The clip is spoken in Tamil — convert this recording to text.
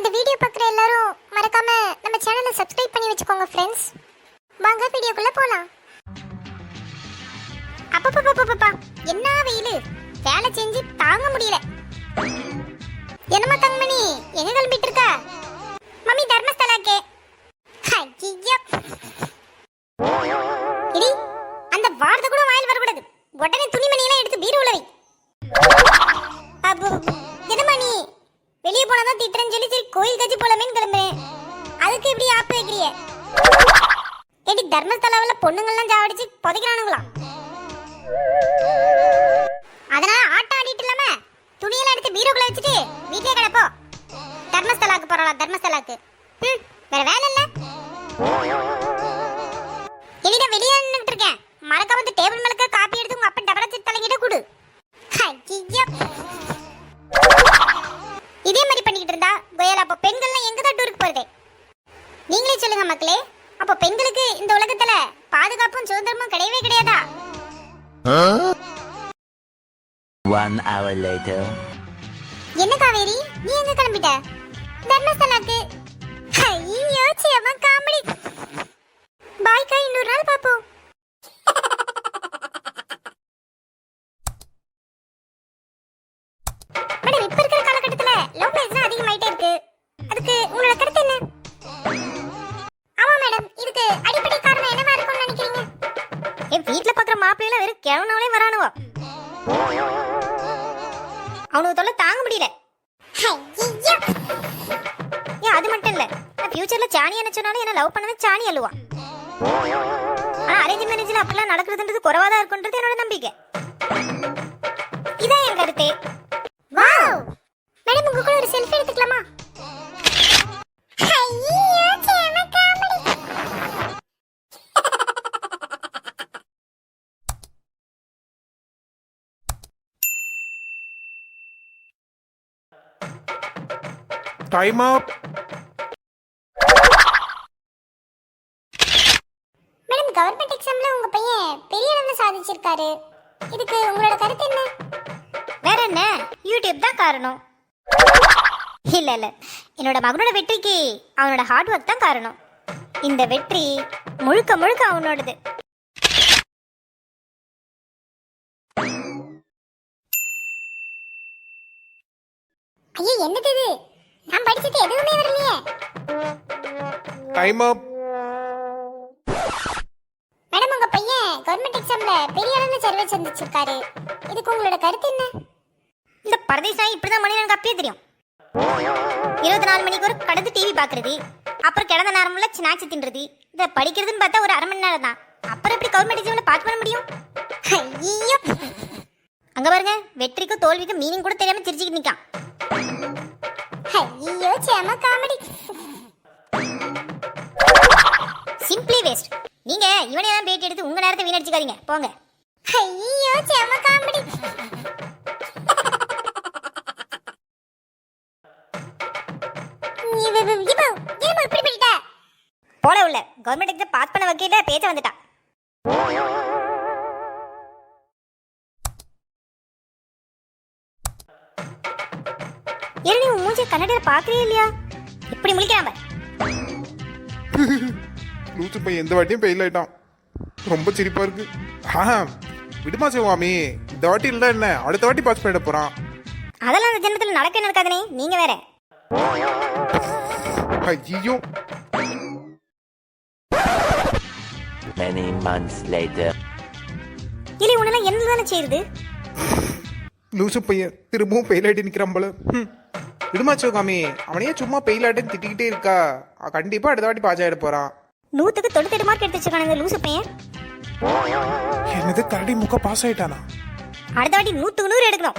இந்த வீடியோ பார்க்குற எல்லாரும் மறக்காம நம்ம சேனலை சப்ஸ்கிரைப் பண்ணி வச்சுக்கோங்க ஃப்ரெண்ட்ஸ். வாங்க வீடியோக்குள்ள போலாம். அப்பப்பப்பப்பப்பா என்ன வெயில், வேலை செஞ்சு தாங்க முடியல. என்னம்மா தங்கமணி, எங்க கிளம்பிட்டு இருக்க? மம்மி தர்மஸ்தலாக்கே. ஐயோ இடி, அந்த வார்த்தை கூட வாயில் வரக்கூடாது. உடனே துணிமணியெல்லாம் எடுத்து பீரோல வை. என்னம்மா நீ வெளியே போனாதான் திட்டுறேன்னு சொல்லி சரி கோயில் கட்சி போலாமேன்னு கிளம்புறேன். அதுக்கு இப்படி ஆப்பு வைக்கிறிய? ஏடி தர்மஸ்தலாவில் பொண்ணுங்கள்லாம் சாவடிச்சு புதைக்கிறானுங்களா? அதனால ஆட்டம் ஆடிட்டு இல்லாம துணியெல்லாம் எடுத்து பீரோக்குள்ள வச்சுட்டு வீட்டிலே கிடப்போ. தர்மஸ்தலாக்கு போறலாம், தர்மஸ்தலாக்கு. வேற வேலை இல்ல. எலிட வெளியே நின்றுட்டு இருக்கேன். மறக்காம வந்து டேபிள் மேல காப்பி எடுத்து உங்க அப்பன் டபரா தலைங்கிட்ட கொடு. ஐயோ இதே மாதிரி பண்ணிக்கிட்டு இருந்தா கோயல் அப்போ பெண்கள்லாம் எங்க தான் டூருக்கு போறதே? நீங்களே சொல்லுங்க மக்களே. அப்போ பெண்களுக்கு இந்த உலகத்துல பாதுகாப்பும் சுதந்திரமும் கிடையவே கிடையாதா? 1 hour later. என்ன காவேரி, நீ எங்க கிளம்பிட்ட? தர்மஸ்தலாக்கு. ஐயோ சேமா காமெடி. பாய் கா, இன்னொரு நாள் பாப்போம். மேடம், இப்ப இருக்கிற காலகட்டத்துல லவ் மேரேஜ் அதிகமாயிட்டே இருக்கு. அதுக்கு உங்களோட கருத்து என்ன? ஆமா மேடம், இதுக்கு அடிப்படை காரணம் என்னவா இருக்கும்னு நினைக்கிறீங்க? என் வீட்ல பாக்குற மாப்பிள்ளைல வெறும் கேவனாவே வரானுவோ. அவனுக்கு தொல்லை தாங்க முடியல. ஏன் அது மட்டும் இல்ல, நான் ஃபியூச்சர்ல சாணி என்ன சொன்னாலும் என்ன லவ் பண்ணவே சாணி அழுவான். ஆனா அரேஞ்ச் மேரேஜ்ல அப்படிலாம் நடக்கிறதுன்றது குறைவாதான் இருக்குன்றது என்னோட நம்பிக்கை. இதான் என் கருத்தே. வாவ் மேடம், உங்க கூட ஒரு செல்ஃபி எடுத்துக்கலாமா? டைம் அப். மேடம், கவர்மெண்ட் எக்ஸாம்ல உங்க பையன் பெரிய அளவுல சாதிச்சிருக்காரு. இதுக்கு உங்களோட கருத்து என்ன? வேற என்ன, யூடியூப் தான் காரணம். இல்ல இல்ல, என்னோட மகனோட வெற்றிக்கு அவனோட ஹார்ட் ஒர்க் தான் காரணம். இந்த வெற்றி முழுக்க முழுக்க அவனோடது. ஐயோ என்னது இது? நான் படிச்சது எதுவுமே வரலையே. டைம் அப். மேடம், உங்க பையன் கவர்மெண்ட் எக்ஸாம்ல பெரிய அளவுல சர்வே சந்திச்சிருக்காரு. இதுக்கு உங்களோட கருத்து என்ன? இந்த பரதேசாய் இப்படிதான் மணி எனக்கு அப்பயே தெரியும். 24 மணிக்கு ஒரு கடந்து டிவி பாக்குறது, அப்புறம் கிடந்த நேரம்ல ஸ்நாக்ஸ் தின்றது, இதை படிக்கிறதுன்னு பார்த்தா ஒரு 1/2 மணி நேரம் தான். அப்புறம் எப்படி கவர்மெண்ட் எக்ஸாம்ல பாஸ் பண்ண முடியும்? ஐயோ, அங்க பாருங்க, வெற்றிக்கும் தோல்விக்கும் மீனிங் கூட தெரியாம சிரிச்சுக்கிட்டு நிக்கான். ஐயோ சேமா காமெடி. Simply waste. நீங்க இவனே தான் பேட்டி எடுத்து உங்க நேரத்தை வீணடிச்சுக்காதீங்க, போங்க. ஐயோ சேமா காமெடி. போல உள்ள கவர்மெண்ட் எக்ஸாம் பாஸ் பண்ண வகையில பேச வந்துட்டா. ஏன் நீ மூஞ்சி கண்ணாடியில பாக்குறே இல்லையா? இப்படி முழிக்காம. லூசு பையன் எந்த வாட்டியும் ஃபெயில் ஆயிட்டான். ரொம்ப சிரிப்பா இருக்கு. விடுமா சிவாமி, இந்த வாட்டி இல்ல என்ன, அடுத்த வாட்டி பாஸ் பண்ணிட போறான். அதெல்லாம் அந்த ஜென்மத்துல நடக்க நடக்காதனே, நீங்க வேற. ஐயோ. Many months later. இல்ல உன்னெல்லாம் என்னதானே செய்யுது? லூசு பையன் திரும்பவும் ஃபெயில் ஆயிட்டு நிக்கிறான் போல. விடுமா சிவகாமி, அவனையே சும்மா ஃபெயில் ஆயிட்டு திட்டிக்கிட்டே இருக்கா. கண்டிப்பா அடுத்த வாட்டி பாஸ் ஆயிட போறான். 100க்கு 98 மார்க் எடுத்து வச்சிருக்கானுங்க லூசு பையன். என்னது, கரடி முக்க பாஸ் ஆயிட்டானா? அடுத்த வாட்டி 100க்கு 100 எடுக்கணும்.